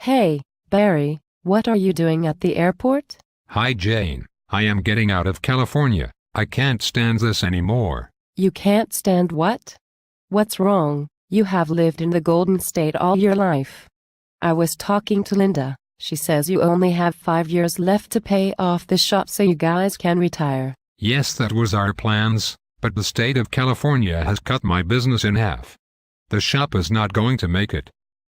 Hey, Barry, what are you doing at the airport? Hi Jane, I am getting out of California. I can't stand this anymore. You can't stand what? What's wrong? You have lived in the Golden State all your life. I was talking to Linda. She says you only have 5 years left to pay off the shop so you guys can retire. Yes, that was our plans, but the state of California has cut my business in half. The shop is not going to make it.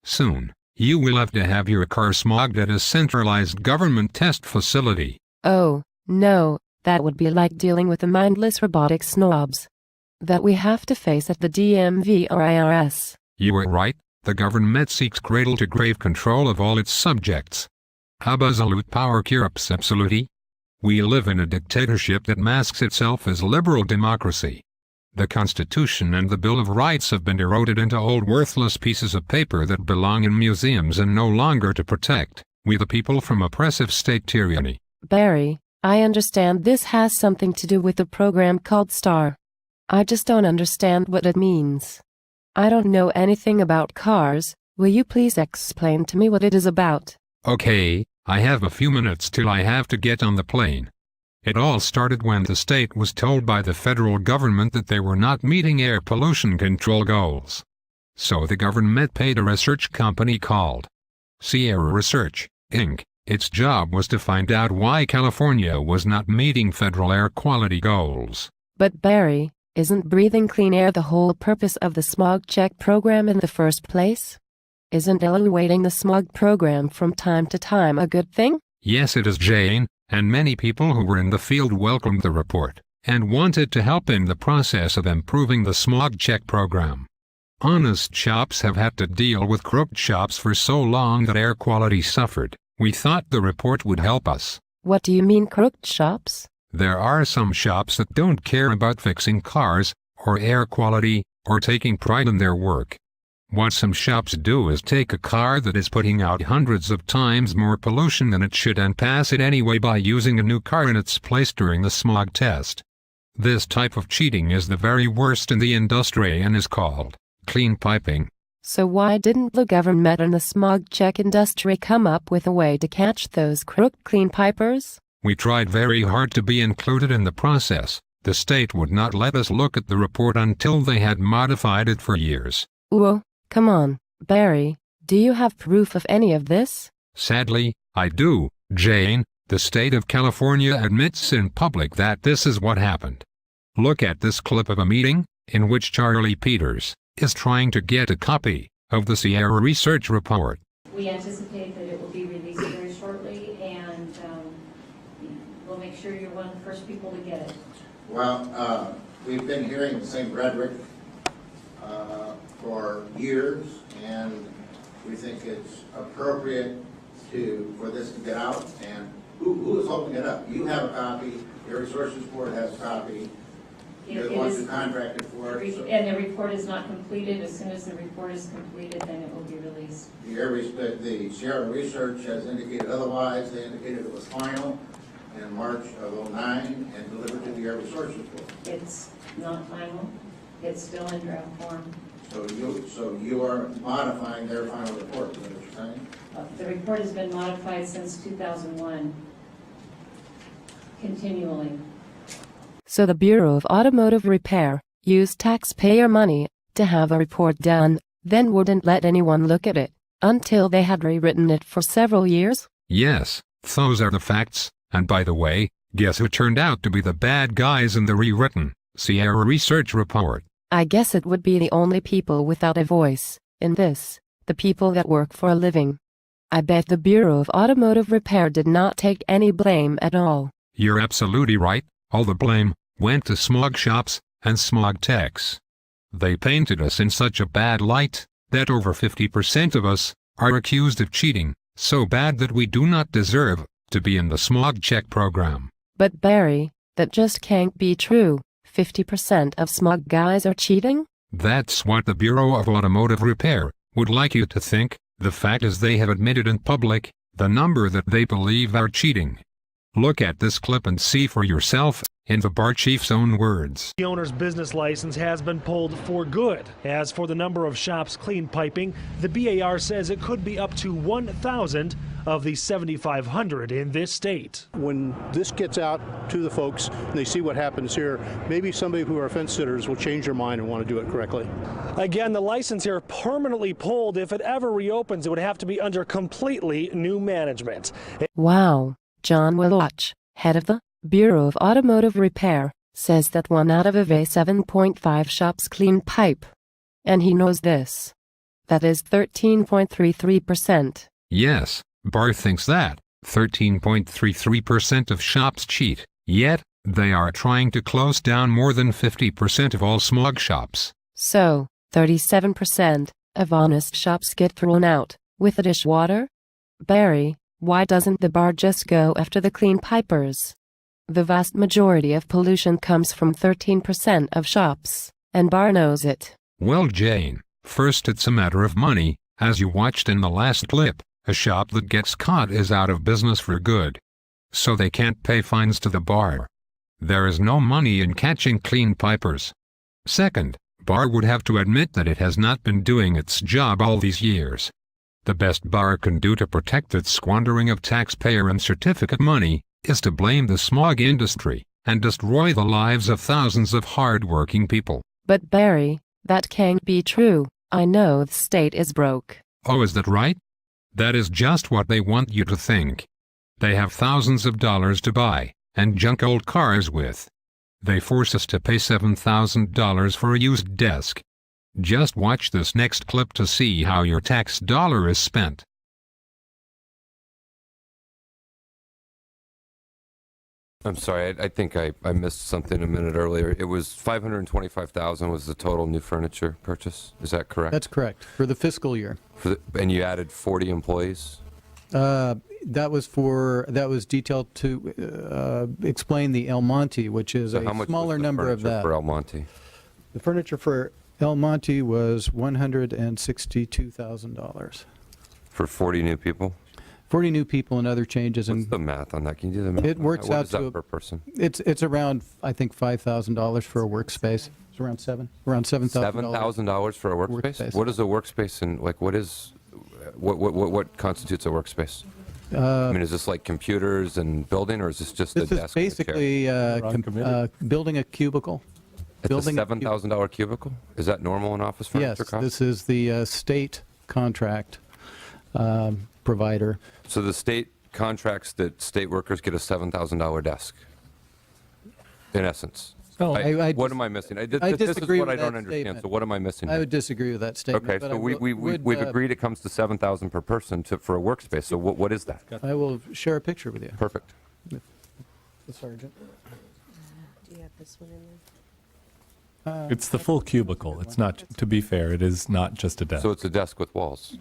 Soon, you will have to have your car smogged at a centralized government test facility. Oh, no, that would be like dealing with the mindless robotic snobs that we have to face at the DMV or IRS. You were right, the government seeks cradle-to-grave control of all its subjects. Absolute power corrupts absolutely. We live in a dictatorship that masks itself as liberal democracy. The Constitution and the Bill of Rights have been eroded into old worthless pieces of paper that belong in museums and no longer to protect we the people from oppressive state tyranny. Barry, I understand this has something to do with the program called STAR. I just don't understand what it means. I don't know anything about cars. Will you please explain to me what it is about? Okay, I have a few minutes till I have to get on the plane. It all started when the state was told by the federal government that they were not meeting air pollution control goals. So the government paid a research company called Sierra Research, Inc. Its job was to find out why California was not meeting federal air quality goals. But Barry, isn't breathing clean air the whole purpose of the smog check program in the first place? Isn't evaluating the smog program from time to time a good thing? Yes, it is, Jane, and many people who were in the field welcomed the report and wanted to help in the process of improving the smog check program. Honest shops have had to deal with crooked shops for so long that air quality suffered. We thought the report would help us. What do you mean crooked shops? There are some shops that don't care about fixing cars, or air quality, or taking pride in their work. What some shops do is take a car that is putting out hundreds of times more pollution than it should and pass it anyway by using a new car in its place during the smog test. This type of cheating is the very worst in the industry and is called clean piping. So why didn't the government and the smog check industry come up with a way to catch those crooked clean pipers? We tried very hard to be included in the process. The state would not let us look at the report until they had modified it for years. Ooh, come on, Barry, do you have proof of any of this? Sadly, I do, Jane. The state of California admits in public that this is what happened. Look at this clip of a meeting in which Charlie Peters is trying to get a copy of the Sierra Research report. We anticipate that it will be released very shortly, and we'll make sure you're one of the first people to get it. Well, we've been hearing the same rhetoric for years, and we think it's appropriate for this to get out. And who is holding it up? You have a copy. Your Resources Board has a copy. You're the ones who contracted for it. And the report is not completed. As soon as the report is completed, then it will be released. The Sierra Research has indicated otherwise. They indicated it was final in March of '09 and delivered to the Air Resources Board. It's not final. It's still in draft form. So you are modifying their final report, is that what you're saying? The report has been modified since 2001, continually. So the Bureau of Automotive Repair used taxpayer money to have a report done, then wouldn't let anyone look at it until they had rewritten it for several years? Yes, those are the facts. And by the way, guess who turned out to be the bad guys in the rewritten Sierra Research report? I guess it would be the only people without a voice in this, the people that work for a living. I bet the Bureau of Automotive Repair did not take any blame at all. You're absolutely right. All the blame went to smog shops and smog techs. They painted us in such a bad light that over 50% of us are accused of cheating, so bad that we do not deserve to be in the smog check program. But Barry, that just can't be true. 50% of smog guys are cheating? That's what the Bureau of Automotive Repair would like you to think. The fact is they have admitted in public the number that they believe are cheating. Look at this clip and see for yourself, in the bar chief's own words. The owner's business license has been pulled for good. As for the number of shops clean piping, the BAR says it could be up to 1,000 of the 7,500 in this state. When this gets out to the folks and they see what happens here, maybe somebody who are fence sitters will change their mind and want to do it correctly. Again, the license here permanently pulled. If it ever reopens, it would have to be under completely new management. Wow. John Willach, head of the Bureau of Automotive Repair, says that 1 out of every 7.5 shops clean pipe. And he knows this. That is 13.33%. Yes, Bar thinks that 13.33% of shops cheat, yet they are trying to close down more than 50% of all smog shops. So, 37% of honest shops get thrown out with the dishwater? Barry, why doesn't the bar just go after the clean pipers? The vast majority of pollution comes from 13% of shops, and Bar knows it. Well, Jane, first it's a matter of money. As you watched in the last clip, a shop that gets caught is out of business for good. So they can't pay fines to the bar. There is no money in catching clean pipers. Second, Bar would have to admit that it has not been doing its job all these years. The best Bar can do to protect its squandering of taxpayer and certificate money is to blame the smog industry and destroy the lives of thousands of hard-working people. But Barry, that can't be true. I know the state is broke. Oh, is that right? That is just what they want you to think. They have thousands of dollars to buy and junk old cars with. They force us to pay $7,000 for a used desk. Just watch this next clip to see how your tax dollar is spent. I'm sorry, I think I missed something a minute earlier. It was $525,000 was the total new furniture purchase. Is that correct? That's correct, for the fiscal year. And you added 40 employees? That was detailed to explain the El Monte, which is So how a much smaller was the number of furniture that. for El Monte? The furniture for El Monte was $162,000. For 40 new people? 40 new people and other changes. What's And the math on that? Can you do the math? It on works that? What out is that to per person? it's around, I think, $5,000 for a workspace. It's around $7,000. $7,000 for a workspace? What is a workspace and like what constitutes a workspace? I mean, is this like computers and building, or is this just a This is desk and a chair? basically building a cubicle. It's a building a $7,000 cubicle? Is that normal in office furniture Yes, cost? this is the state contract provider. So the state contracts that state workers get a $7,000 desk, in essence. Oh, What am I missing? This is disagree what I with don't that understand. statement. So what am I missing? I here? would disagree with that statement. Okay, but so I would, we've agreed it comes to $7,000 per person for a workspace. So what is that? I will share a picture with you. Perfect. The sergeant. Do you have this one in there? It's the full cubicle. It's not, to be fair, it is not just a desk. So it's a desk with walls.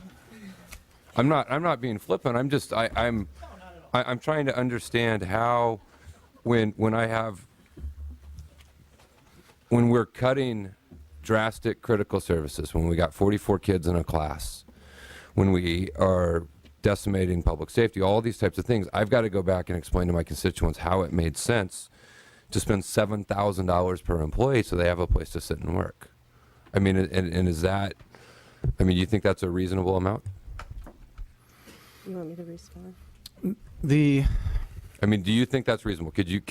I'm not being flippant. I'm just I'm trying to understand how when we're cutting drastic critical services, when we got 44 kids in a class, when we are decimating public safety, all these types of things, I've got to go back and explain to my constituents how it made sense to spend $7,000 per employee so they have a place to sit and work. I mean, and is that, I mean, do you think that's a reasonable amount? You want me to respond? I mean, do you think that's reasonable? Could you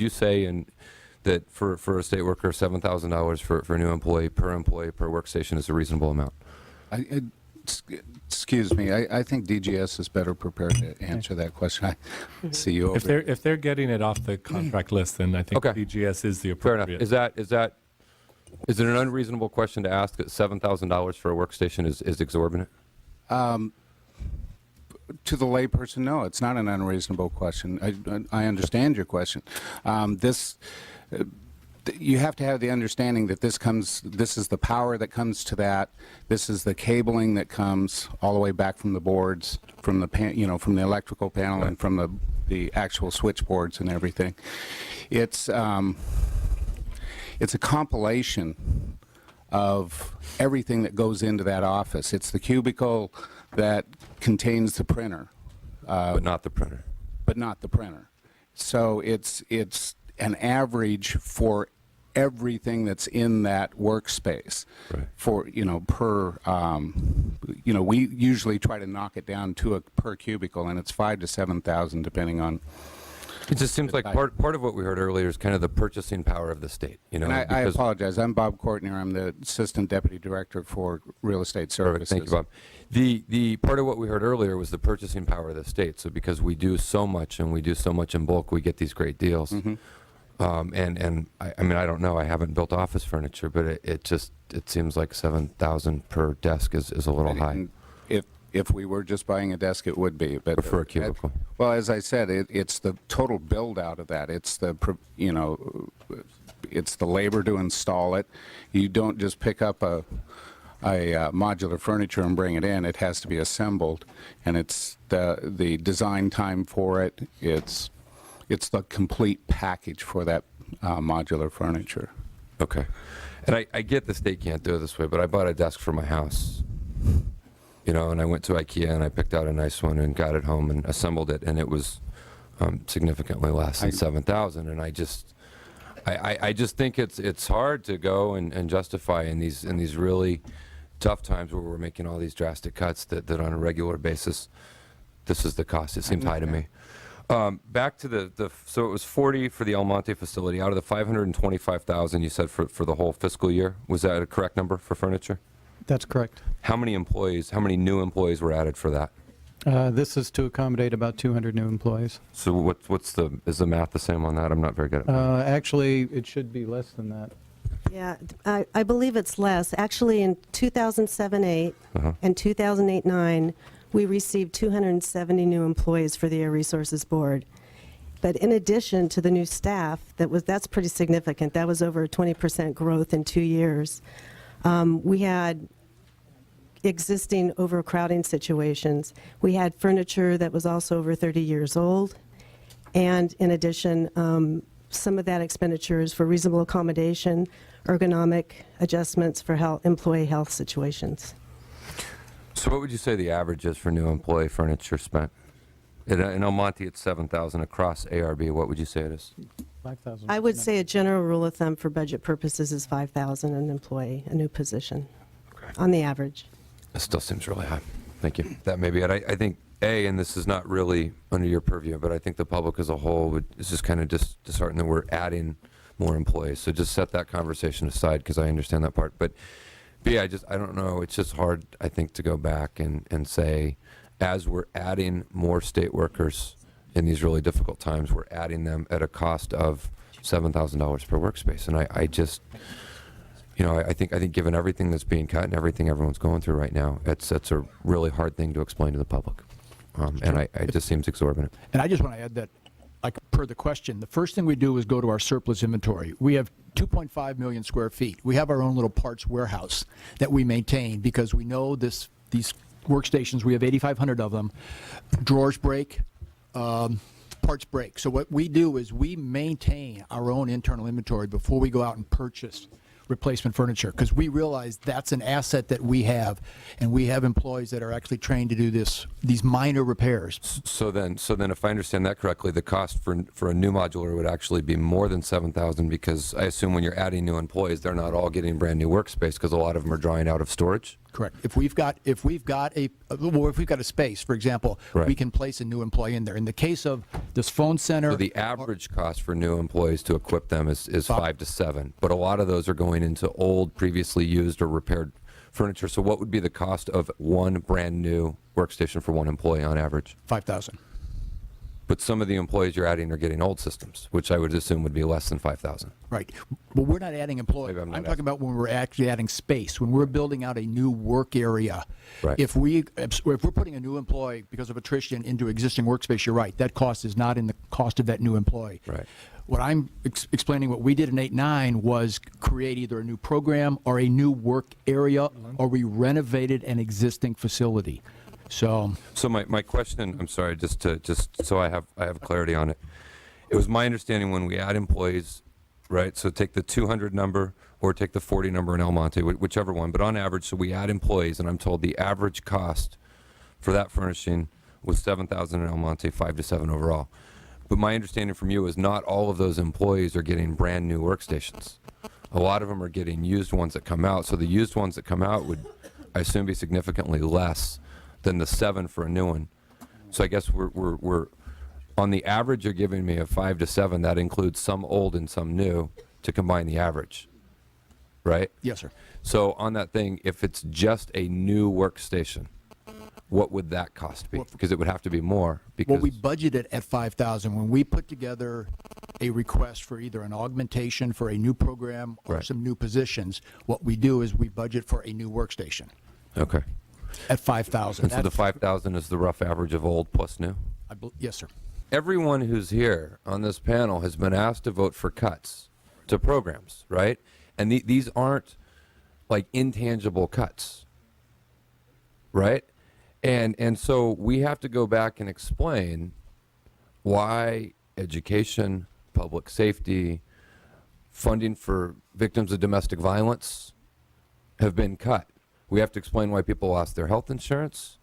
say that for a state worker, $7,000 for a new employee per workstation is a reasonable amount? Excuse me, I think DGS is better prepared to answer that question. I see you over. If they're getting it off the contract list, then I think Okay. DGS is the Fair enough. appropriate. Is it an unreasonable question to ask that $7,000 for a workstation is exorbitant? To the layperson, no, it's not an unreasonable question. I understand your question. You have to have the understanding that this is the power that comes to that. This is the cabling that comes all the way back from the boards, from the from the electrical panel and from the actual switchboards and everything. It's a compilation of everything that goes into that office. It's the cubicle that contains the printer. But not the printer. But not the printer. So it's an average for everything that's in that workspace. Right. For, per, we usually try to knock it down to a per cubicle, and it's 5,000 to 7,000 depending on. It just seems like part of what we heard earlier is kind of the purchasing power of the state. And I apologize. I'm Bob Courtney. I'm the Assistant Deputy Director for Real Estate Services. Perfect. Thank you, Bob. The part of what we heard earlier was the purchasing power of the state. So because we do so much and we do so much in bulk, we get these great deals. Mm-hmm. And I mean, I don't know. I haven't built office furniture, but it seems like 7,000 per desk is a little high. And if we were just buying a desk, it would be. But Or for a cubicle. Well, as I said, it's the total build out of that. It's it's the labor to install it. You don't just pick up a modular furniture and bring it in. It has to be assembled, and it's the design time for it. It's the complete package for that modular furniture. Okay. And I get the state can't do it this way, but I bought a desk for my house. And I went to IKEA and I picked out a nice one and got it home and assembled it, and it was significantly less than 7,000. And I just think it's hard to go and justify in these really tough times where we're making all these drastic cuts that on a regular basis, this is the cost. It seems high to me. Back to so it was 40 for the El Monte facility out of the 525,000 you said for the whole fiscal year. Was that a correct number for furniture? That's correct. How many new employees were added for that? This is to accommodate about 200 new employees. So is the math the same on that? I'm not very good at math. Actually, it should be less than that. Yeah, I believe it's less. Actually, in 2007-8 and 2008-9, we received 270 new employees for the Air Resources Board. But in addition to the new staff, that's pretty significant. That was over a 20% growth in 2 years. We had existing overcrowding situations. We had furniture that was also over 30 years old. And in addition, some of that expenditure is for reasonable accommodation, ergonomic adjustments for employee health situations. So what would you say the average is for new employee furniture spent? In El Monte, it's 7,000 across ARB. What would you say it is? 5,000. I would say a general rule of thumb for budget purposes is 5,000 an employee, a new position, on the average. That still seems really high. Thank you. That may be it. I think, and this is not really under your purview, but I think the public as a whole is just kind of disheartened that we're adding more employees. So just set that conversation aside because I understand that part. But B, I don't know. It's just hard, I think, to go back and say, as we're adding more state workers in these really difficult times, we're adding them at a cost of $7,000 per workspace. And I just, I think given everything that's being cut and everything everyone's going through right now, it's a really hard thing to explain to the public. And it just seems exorbitant. And I just want to add that, like per the question, the first thing we do is go to our surplus inventory. We have 2.5 million square feet. We have our own little parts warehouse that we maintain because we know these workstations, we have 8,500 of them, drawers break, parts break. So what we do is we maintain our own internal inventory before we go out and purchase replacement furniture, because we realize that's an asset that we have, and we have employees that are actually trained to do these minor repairs. So then, if I understand that correctly, the cost for a new modular would actually be more than $7,000, because I assume when you're adding new employees, they're not all getting brand new workspace because a lot of them are drawing out of storage. Correct. If we've got a space, for example, Right. we can place a new employee in there. In the case of this phone center, So the average cost for new employees to equip them is 5 to 7, but a lot of those are going into old, previously used or repaired furniture. So what would be the cost of one brand new workstation for one employee on average? $5,000. But some of the employees you're adding are getting old systems, which I would assume would be less than 5,000. Right. Well, we're not adding employees. Maybe I'm I'm not talking about when we're actually adding space, when we're building out a new work area. Right. If we're putting a new employee because of attrition into existing workspace, you're right. That cost is not in the cost of that new employee. Right. What I'm explaining, what we did in 8-9 was create either a new program or a new work area, or we renovated an existing facility. So my question, I'm sorry, just so I have clarity on it. It was my understanding when we add employees, right? So take the 200 number or take the 40 number in El Monte, whichever one. But on average, so we add employees, and I'm told the average cost for that furnishing was $7,000 in El Monte, 5 to 7 overall. But my understanding from you is not all of those employees are getting brand new workstations. A lot of them are getting used ones that come out. So the used ones that come out would, I assume, be significantly less than the 7 for a new one. So I guess we're on the average you're giving me of 5 to 7. That includes some old and some new to combine the average, right? Yes, sir. So on that thing, if it's just a new workstation, what would that cost be? Because it would have to be more. Because Well, we budgeted at 5,000. When we put together a request for either an augmentation for a new program or Right. some new positions, what we do is we budget for a new workstation okay. at 5,000. And so the 5,000 is the rough average of old plus new? Yes, sir. Everyone who's here on this panel has been asked to vote for cuts to programs, right? And these aren't like intangible cuts, right? And so we have to go back and explain why education, public safety, funding for victims of domestic violence have been cut. We have to explain why people lost their health insurance.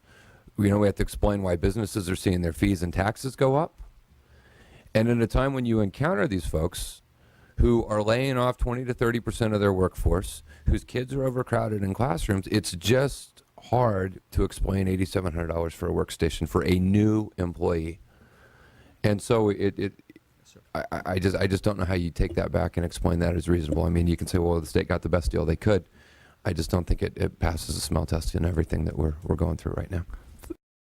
We have to explain why businesses are seeing their fees and taxes go up. And at a time when you encounter these folks who are laying off 20 to 30% of their workforce, whose kids are overcrowded in classrooms, it's just hard to explain $8,700 for a workstation for a new employee. And so I just don't know how you take that back and explain that as reasonable. I mean, you can say, well, the state got the best deal they could. I just don't think it passes the smell test in everything that we're going through right now.